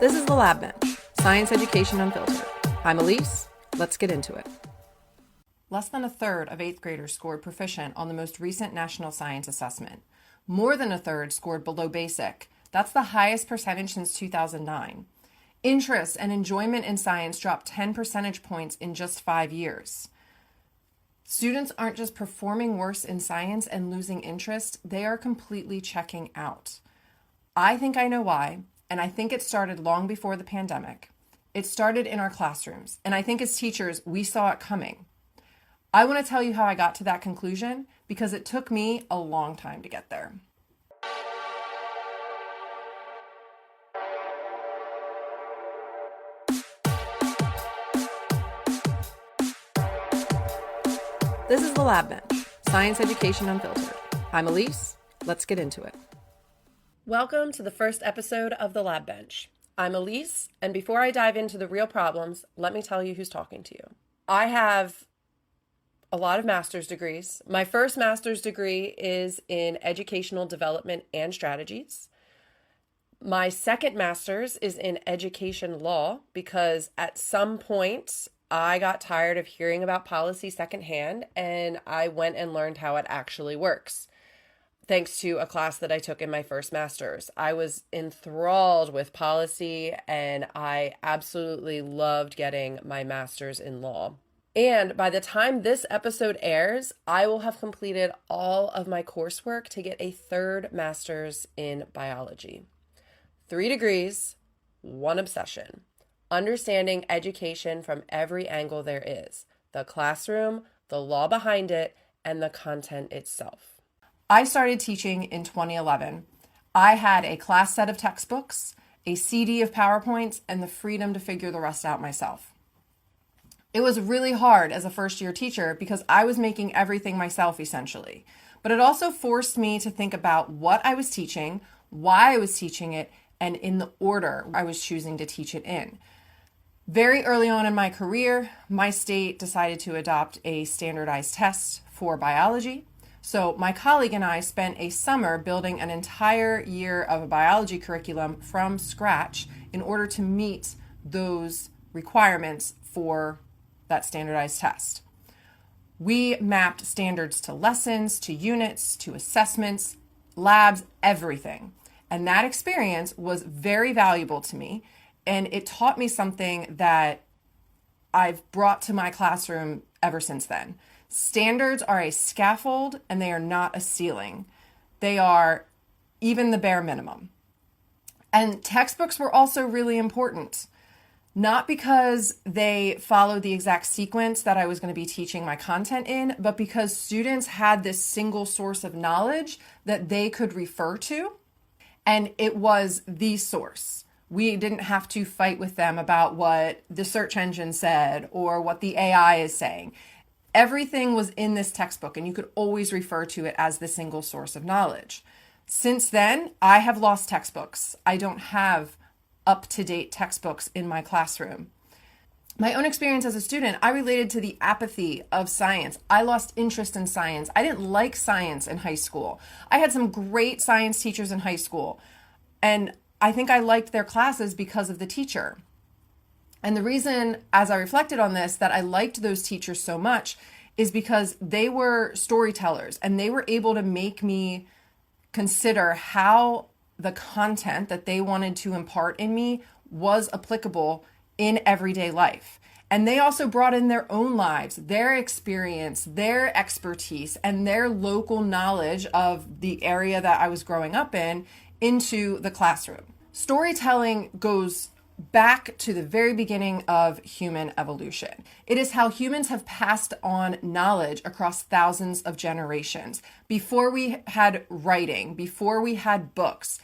This is the Lab Bench, Science Education Unfiltered. I'm Alyse. Let's get into it. Less than a third of 8th graders scored proficient on the most recent National Science Assessment. More than a third scored below basic. That's the highest percentage since 2009. Interest and enjoyment in science dropped 10 percentage points in just 5 years. Students aren't just performing worse in science and losing interest, they are completely checking out. I think I know why, and I think it started long before the pandemic. It started in our classrooms, and I think as teachers, we saw it coming. I want to tell you how I got to that conclusion because it took me a long time to get there. This is the Lab Bench, Science Education Unfiltered. I'm Alyse. Let's get into it. Welcome to the first episode of the Lab Bench. I'm Alyse, and before I dive into the real problems, let me tell you who's talking to you. I have a lot of master's degrees. My first master's degree is in educational development and strategies. My second master's is in education law because at some point I got tired of hearing about policy secondhand and I went and learned how it actually works. Thanks to a class that I took in my first master's. I was enthralled with policy and I absolutely loved getting my master's in law. And by the time this episode airs, I will have completed all of my coursework to get a third master's in biology. 3 degrees, 1 obsession. Understanding education from every angle there is. The classroom, the law behind it, and the content itself. I started teaching in 2011. I had a class set of textbooks, a CD of PowerPoints, and the freedom to figure the rest out myself. It was really hard as a first-year teacher because I was making everything myself essentially. But it also forced me to think about what I was teaching, why I was teaching it, and in the order I was choosing to teach it in. Very early on in my career, my state decided to adopt a standardized test for biology. So my colleague and I spent a summer building an entire year of a biology curriculum from scratch in order to meet those requirements for that standardized test. We mapped standards to lessons, to units, to assessments, labs, everything. And that experience was very valuable to me. And it taught me something that I've brought to my classroom ever since then. Standards are a scaffold and they are not a ceiling. They are even the bare minimum. And textbooks were also really important, not because they followed the exact sequence that I was going to be teaching my content in, but because students had this single source of knowledge that they could refer to, and it was the source. We didn't have to fight with them about what the search engine said or what the AI is saying. Everything was in this textbook, and you could always refer to it as the single source of knowledge. Since then, I have lost textbooks. I don't have up-to-date textbooks in my classroom. My own experience as a student, I related to the apathy of science. I lost interest in science. I didn't like science in high school. I had some great science teachers in high school, and I think I liked their classes because of the teacher. And the reason, as I reflected on this, that I liked those teachers so much is because they were storytellers and they were able to make me consider how the content that they wanted to impart in me was applicable in everyday life. And they also brought in their own lives, their experience, their expertise, and their local knowledge of the area that I was growing up in into the classroom. Storytelling goes back to the very beginning of human evolution. It is how humans have passed on knowledge across thousands of generations. Before we had writing, before we had books,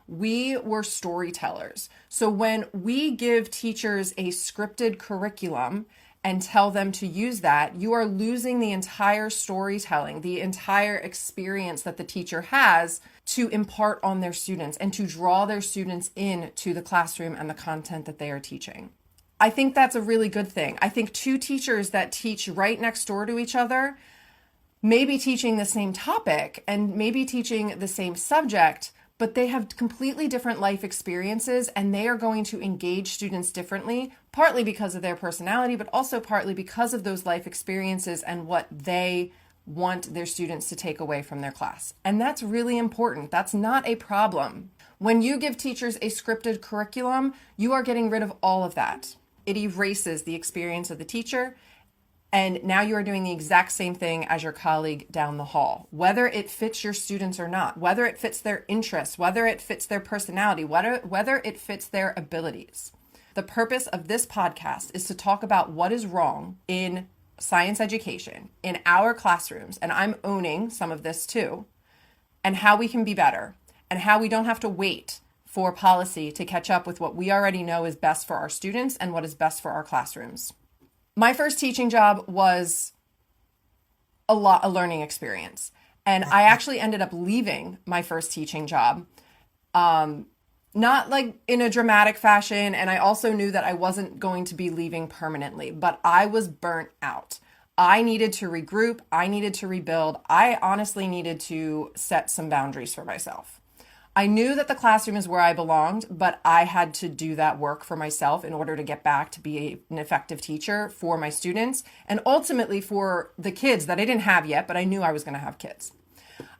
we were storytellers. So when we give teachers a scripted curriculum and tell them to use that, you are losing the entire storytelling, the entire experience that the teacher has to impart on their students and to draw their students into the classroom and the content that they are teaching. I think that's a really good thing. I think 2 teachers that teach right next door to each other may be teaching the same topic and maybe teaching the same subject, but they have completely different life experiences, and they are going to engage students differently, partly because of their personality, but also partly because of those life experiences and what they want their students to take away from their class. And that's really important. That's not a problem. When you give teachers a scripted curriculum, you are getting rid of all of that. It erases the experience of the teacher, and now you are doing the exact same thing as your colleague down the hall. Whether it fits your students or not, whether it fits their interests, whether it fits their personality, whether it fits their abilities. The purpose of this podcast is to talk about what is wrong in science education, in our classrooms, and I'm owning some of this too, and how we can be better, and how we don't have to wait for policy to catch up with what we already know is best for our students and what is best for our classrooms. My first teaching job was a learning experience, and I actually ended up leaving my first teaching job, not like in a dramatic fashion, and I also knew that I wasn't going to be leaving permanently, but I was burnt out. I needed to regroup, I needed to rebuild, I honestly needed to set some boundaries for myself. I knew that the classroom is where I belonged, but I had to do that work for myself in order to get back to be an effective teacher for my students and ultimately for the kids that I didn't have yet, but I knew I was going to have kids.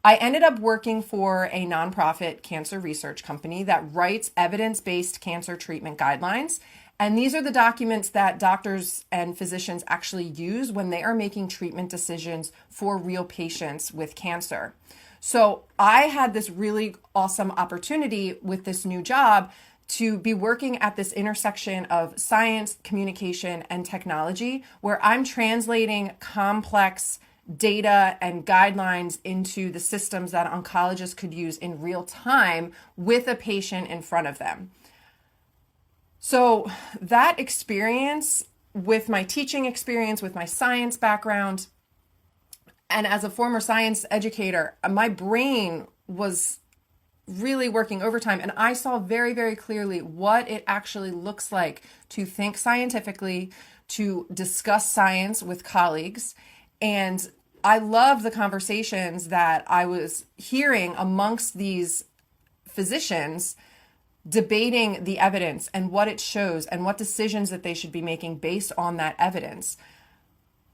I ended up working for a nonprofit cancer research company that writes evidence-based cancer treatment guidelines. And these are the documents that doctors and physicians actually use when they are making treatment decisions for real patients with cancer. So I had this really awesome opportunity with this new job to be working at this intersection of science, communication, and technology, where I'm translating complex data and guidelines into the systems that oncologists could use in real time with a patient in front of them. So that experience with my teaching experience, with my science background, and as a former science educator, my brain was really working overtime. And I saw very, very clearly what it actually looks like to think scientifically, to discuss science with colleagues. And I love the conversations that I was hearing amongst these physicians debating the evidence and what it shows and what decisions that they should be making based on that evidence.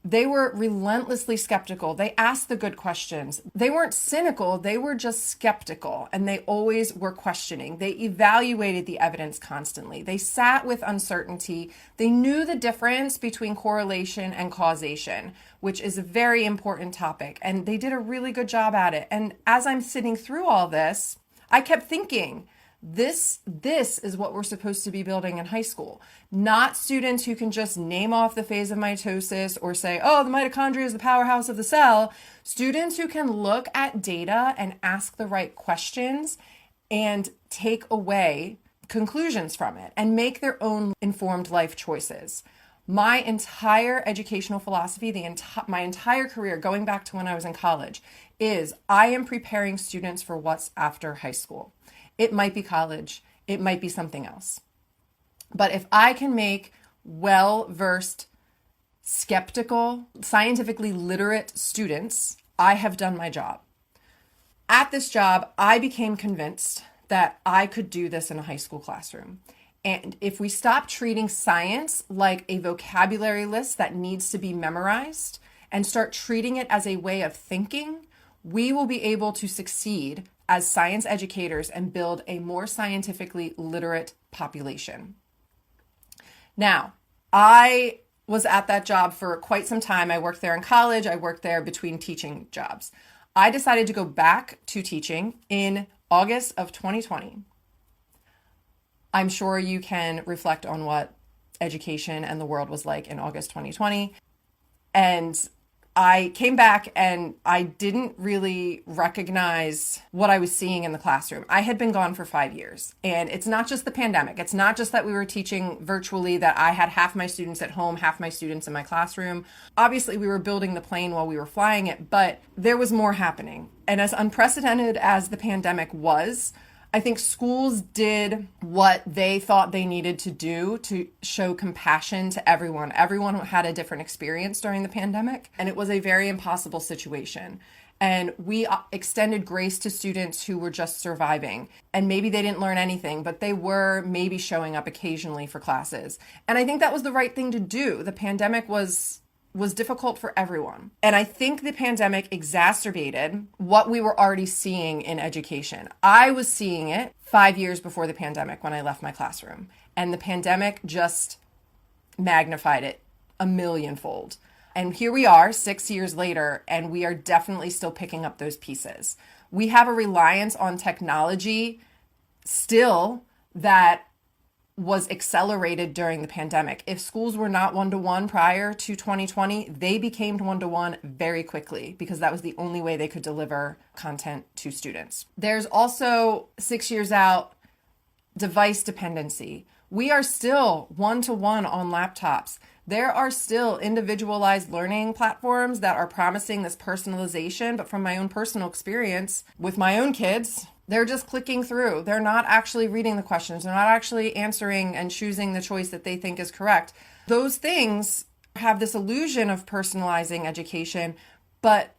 They were relentlessly skeptical. They asked the good questions. They weren't cynical, they were just skeptical, and they always were questioning. They evaluated the evidence constantly. They sat with uncertainty. They knew the difference between correlation and causation, which is a very important topic, and they did a really good job at it. And as I'm sitting through all this, I kept thinking, this is what we're supposed to be building in high school. Not students who can just name off the phase of mitosis or say, oh, the mitochondria is the powerhouse of the cell. Students who can look at data and ask the right questions and take away conclusions from it and make their own informed life choices. My entire educational philosophy, my entire career, going back to when I was in college, is I am preparing students for what's after high school. It might be college. It might be something else. But if I can make well-versed, skeptical, scientifically literate students, I have done my job. At this job, I became convinced that I could do this in a high school classroom. And if we stop treating science like a vocabulary list that needs to be memorized and start treating it as a way of thinking, we will be able to succeed as science educators and build a more scientifically literate population. Now, I was at that job for quite some time. I worked there in college. I worked there between teaching jobs. I decided to go back to teaching in August of 2020. I'm sure you can reflect on what education and the world was like in August 2020. And I came back and I didn't really recognize what I was seeing in the classroom. I had been gone for 5 years, and it's not just the pandemic. It's not just that we were teaching virtually, that I had half my students at home, half my students in my classroom. Obviously, we were building the plane while we were flying it, but there was more happening. And as unprecedented as the pandemic was, I think schools did what they thought they needed to do to show compassion to everyone. Everyone had a different experience during the pandemic, and it was a very impossible situation. And we extended grace to students who were just surviving. And maybe they didn't learn anything, but they were maybe showing up occasionally for classes. And I think that was the right thing to do. The pandemic was difficult for everyone. And I think the pandemic exacerbated what we were already seeing in education. I was seeing it 5 years before the pandemic when I left my classroom. And the pandemic just magnified it a millionfold. And here we are 6 years later, and we are definitely still picking up those pieces. We have a reliance on technology still that was accelerated during the pandemic. If schools were not one-to-one prior to 2020, they became one-to-one very quickly because that was the only way they could deliver content to students. There's also 6 years out, device dependency. We are still one-to-one on laptops. There are still individualized learning platforms that are promising this personalization, but from my own personal experience with my own kids, they're just clicking through. They're not actually reading the questions. They're not actually answering and choosing the choice that they think is correct. Those things have this illusion of personalizing education, but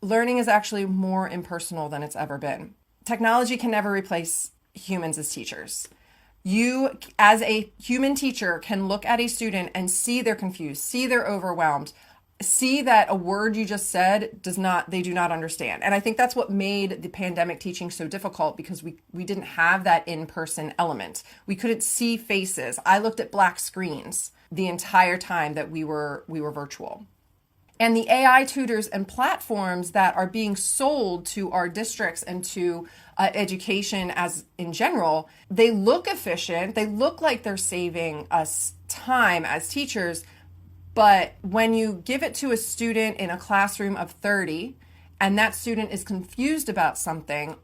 learning is actually more impersonal than it's ever been. Technology can never replace humans as teachers. You, as a human teacher, can look at a student and see they're confused, see they're overwhelmed, see that a word you just said they do not understand. And I think that's what made the pandemic teaching so difficult, because we didn't have that in-person element. We couldn't see faces. I looked at black screens the entire time that we were virtual. And the AI tutors and platforms that are being sold to our districts and to education as in general, they look efficient. They look like they're saving us time as teachers. But when you give it to a student in a classroom of 30 and that student is confused about something,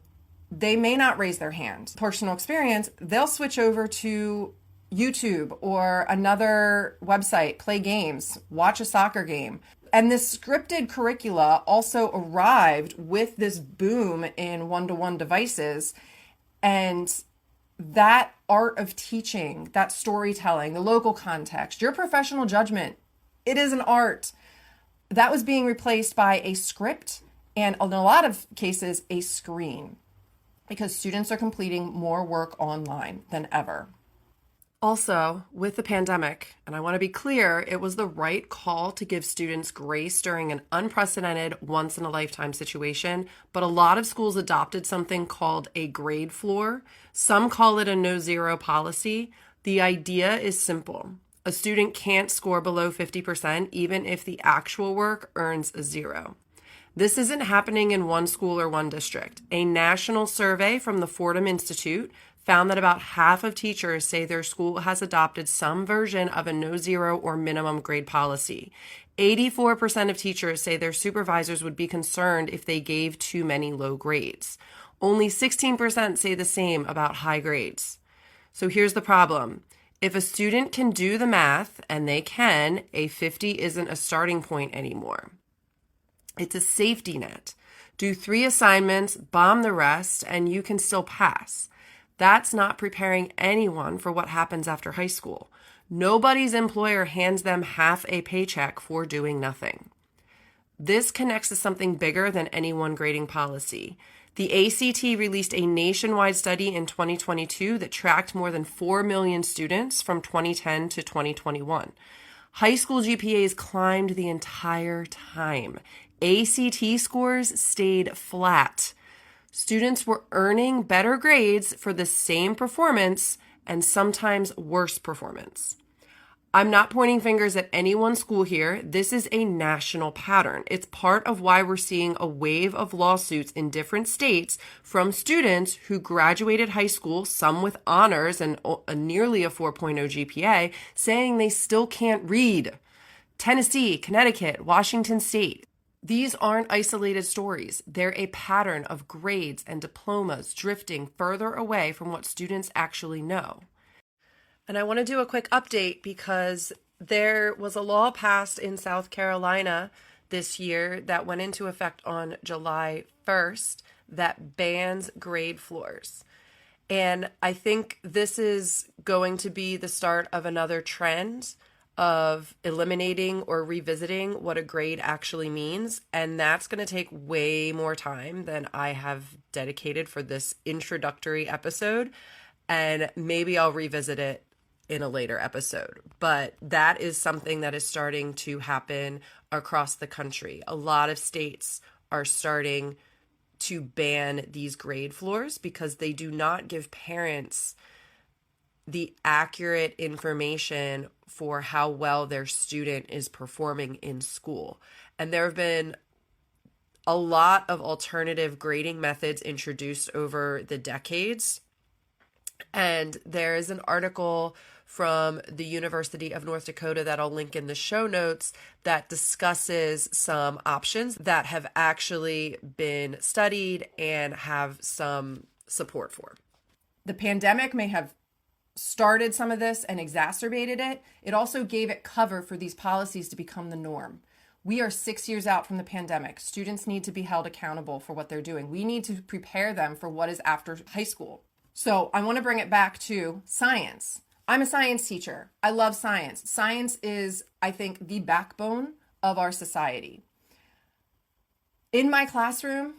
they may not raise their hand. Personal experience, they'll switch over to YouTube or another website, play games, watch a soccer game. And this scripted curricula also arrived with this boom in one-to-one devices. And that art of teaching, that storytelling, the local context, your professional judgment, it is an art. That was being replaced by a script and, in a lot of cases, a screen, because students are completing more work online than ever. Also, with the pandemic, and I want to be clear, it was the right call to give students grace during an unprecedented, once-in-a-lifetime situation, but a lot of schools adopted something called a grade floor. Some call it a no-zero policy. The idea is simple. A student can't score below 50% even if the actual work earns a 0. This isn't happening in one school or one district. A national survey from the Fordham Institute found that about half of teachers say their school has adopted some version of a no-zero or minimum grade policy. 84% of teachers say their supervisors would be concerned if they gave too many low grades. Only 16% say the same about high grades. So here's the problem. If a student can do the math, and they can, a 50 isn't a starting point anymore. It's a safety net. Do 3 assignments, bomb the rest, and you can still pass. That's not preparing anyone for what happens after high school. Nobody's employer hands them half a paycheck for doing nothing. This connects to something bigger than any one grading policy. The ACT released a nationwide study in 2022 that tracked more than 4 million students from 2010 to 2021. High school GPAs climbed the entire time. ACT scores stayed flat. Students were earning better grades for the same performance and sometimes worse performance. I'm not pointing fingers at any one school here. This is a national pattern. It's part of why we're seeing a wave of lawsuits in different states from students who graduated high school, some with honors and nearly a 4.0 GPA, saying they still can't read. Tennessee, Connecticut, Washington State. These aren't isolated stories. They're a pattern of grades and diplomas drifting further away from what students actually know. And I want to do a quick update because there was a law passed in South Carolina this year that went into effect on July 1st that bans grade floors. And I think this is going to be the start of another trend of eliminating or revisiting what a grade actually means. And that's going to take way more time than I have dedicated for this introductory episode. And maybe I'll revisit it in a later episode. But that is something that is starting to happen across the country. A lot of states are starting to ban these grade floors because they do not give parents the accurate information for how well their student is performing in school. And there have been a lot of alternative grading methods introduced over the decades. And there is an article from the University of North Dakota that I'll link in the show notes that discusses some options that have actually been studied and have some support for. The pandemic may have started some of this and exacerbated it. It also gave it cover for these policies to become the norm. We are 6 years out from the pandemic. Students need to be held accountable for what they're doing. We need to prepare them for what is after high school. So I want to bring it back to science. I'm a science teacher. I love science. Science is, I think, the backbone of our society. In my classroom,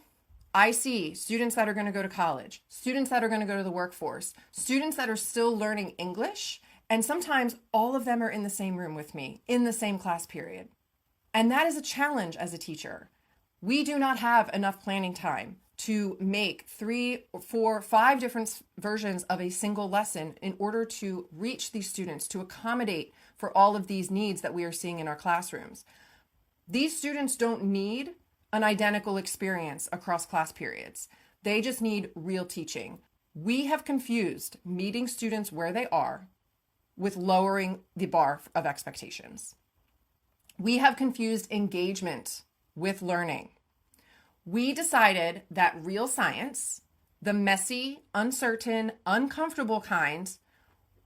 I see students that are going to go to college, students that are going to go to the workforce, students that are still learning English, and sometimes all of them are in the same room with me, in the same class period. And that is a challenge as a teacher. We do not have enough planning time to make 3 or 4, 5 different versions of a single lesson in order to reach these students, to accommodate for all of these needs that we are seeing in our classrooms. These students don't need an identical experience across class periods. They just need real teaching. We have confused meeting students where they are with lowering the bar of expectations. We have confused engagement with learning. We decided that real science, the messy, uncertain, uncomfortable kind,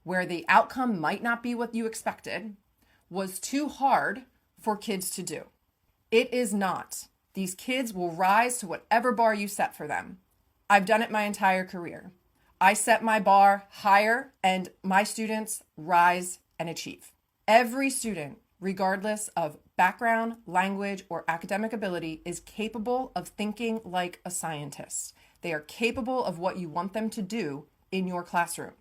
where the outcome might not be what you expected, was too hard for kids to do. It is not. These kids will rise to whatever bar you set for them. I've done it my entire career. I set my bar higher and my students rise and achieve. Every student, regardless of background, language, or academic ability, is capable of thinking like a scientist. They are capable of what you want them to do in your classroom.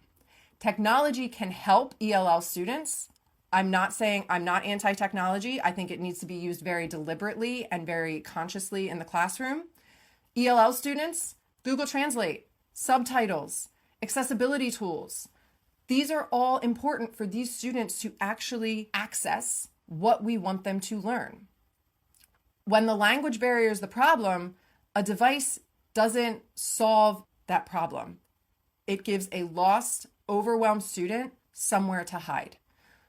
Technology can help ELL students. I'm not saying I'm not anti-technology. I think it needs to be used very deliberately and very consciously in the classroom. ELL students, Google Translate, subtitles, accessibility tools. These are all important for these students to actually access what we want them to learn. When the language barrier is the problem, a device doesn't solve that problem. It gives a lost, overwhelmed student somewhere to hide.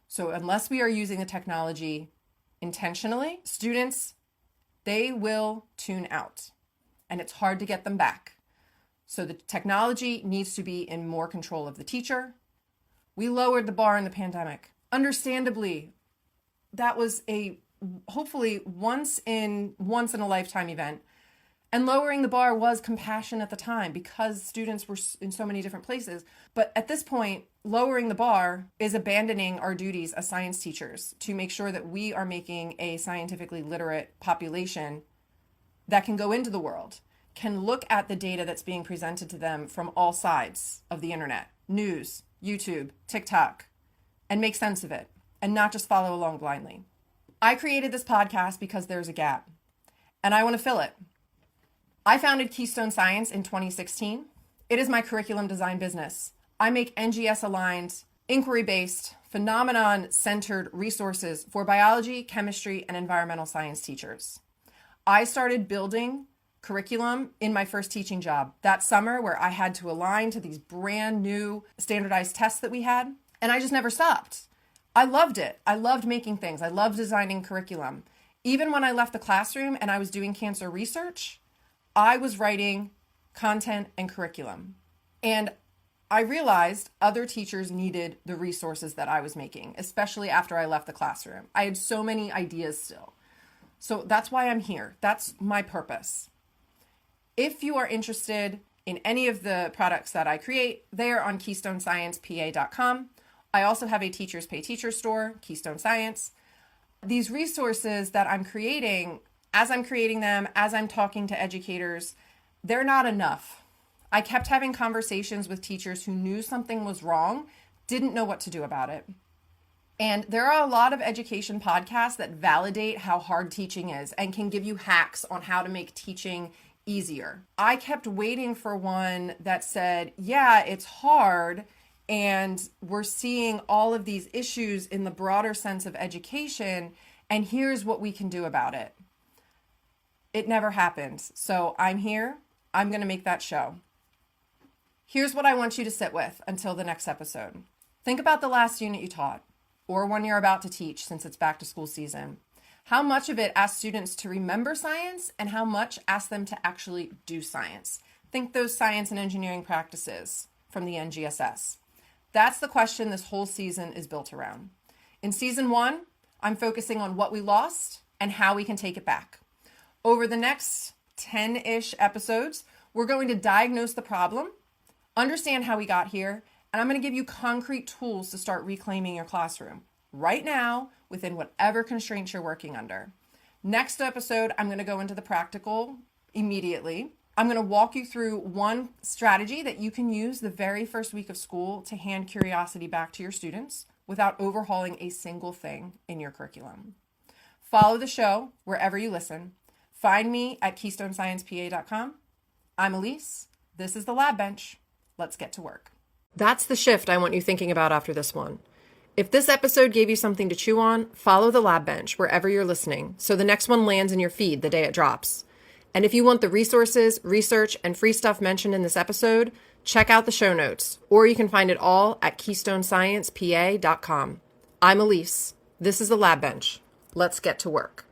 So unless we are using the technology intentionally, students, they will tune out and it's hard to get them back. So the technology needs to be in more control of the teacher. We lowered the bar in the pandemic. Understandably, that was a hopefully once in a lifetime event. And lowering the bar was compassion at the time because students were in so many different places. But at this point, lowering the bar is abandoning our duties as science teachers to make sure that we are making a scientifically literate population that can go into the world, can look at the data that's being presented to them from all sides of the internet, news, YouTube, TikTok, and make sense of it and not just follow along blindly. I created this podcast because there's a gap and I want to fill it. I founded Keystone Science in 2016. It is my curriculum design business. I make NGS-aligned, inquiry-based, phenomenon-centered resources for biology, chemistry, and environmental science teachers. I started building curriculum in my first teaching job that summer where I had to align to these brand new standardized tests that we had, and I just never stopped. I loved it. I loved making things. I loved designing curriculum. Even when I left the classroom and I was doing cancer research, I was writing content and curriculum. And I realized other teachers needed the resources that I was making, especially after I left the classroom. I had so many ideas still. So that's why I'm here. That's my purpose. If you are interested in any of the products that I create, they are on KeystoneSciencePA.com. I also have a Teachers Pay Teachers store, Keystone Science. These resources that I'm creating, as I'm creating them, as I'm talking to educators, they're not enough. I kept having conversations with teachers who knew something was wrong, didn't know what to do about it. And there are a lot of education podcasts that validate how hard teaching is and can give you hacks on how to make teaching easier. I kept waiting for one that said, yeah, it's hard, and we're seeing all of these issues in the broader sense of education, and here's what we can do about it. It never happened. So I'm here. I'm going to make that show. Here's what I want you to sit with until the next episode. Think about the last unit you taught, or one you're about to teach since it's back to school season. How much of it asks students to remember science and how much asks them to actually do science? Think those science and engineering practices from the NGSS. That's the question this whole season is built around. In season 1, I'm focusing on what we lost and how we can take it back. Over the next 10-ish episodes, we're going to diagnose the problem, understand how we got here, and I'm going to give you concrete tools to start reclaiming your classroom right now within whatever constraints you're working under. Next episode, I'm going to go into the practical immediately. I'm going to walk you through one strategy that you can use the very first week of school to hand curiosity back to your students without overhauling a single thing in your curriculum. Follow the show wherever you listen. Find me at keystonesciencepa.com. I'm Alyse. This is the Lab Bench. Let's get to work. That's the shift I want you thinking about after this one. If this episode gave you something to chew on, follow the Lab Bench wherever you're listening so the next one lands in your feed the day it drops. And if you want the resources, research, and free stuff mentioned in this episode, check out the show notes, or you can find it all at keystonesciencepa.com. I'm Alyse. This is the Lab Bench. Let's get to work.